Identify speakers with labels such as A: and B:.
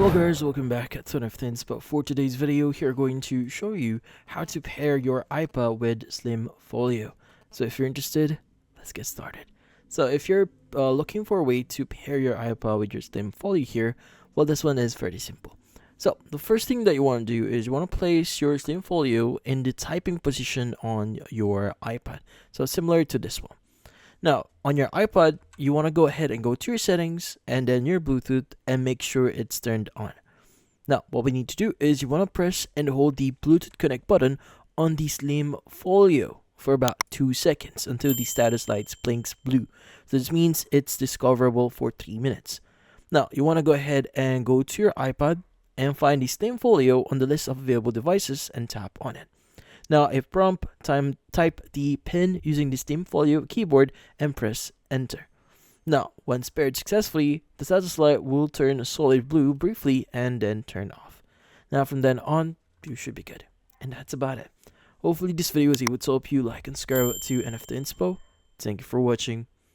A: Hello guys, welcome back at Ton of Things. But for today's video, here going to show you how to pair your iPad with Slim Folio. So if you're interested, let's get started. So if you're looking for a way to pair your iPad with your Slim Folio here, well, this one is very simple. So the first thing that you want to do is you want to place your Slim Folio in the typing position on your iPad. So similar to this one. Now, on your iPad, you want to go ahead and go to your settings and then your Bluetooth and make sure it's turned on. Now, what we need to do is you want to press and hold the Bluetooth connect button on the Slim Folio for about 2 seconds until the status light blinks blue. So this means it's discoverable for 3 minutes. Now, you want to go ahead and go to your iPad and find the Slim Folio on the list of available devices and tap on it. Now, if prompt, type the PIN using the Slim Folio keyboard and press enter. Now, once paired successfully, the status light will turn a solid blue briefly and then turn off. Now, from then on, you should be good. And that's about it. Hopefully, this video was able to help you. Like and subscribe to NFT Inspo. Thank you for watching.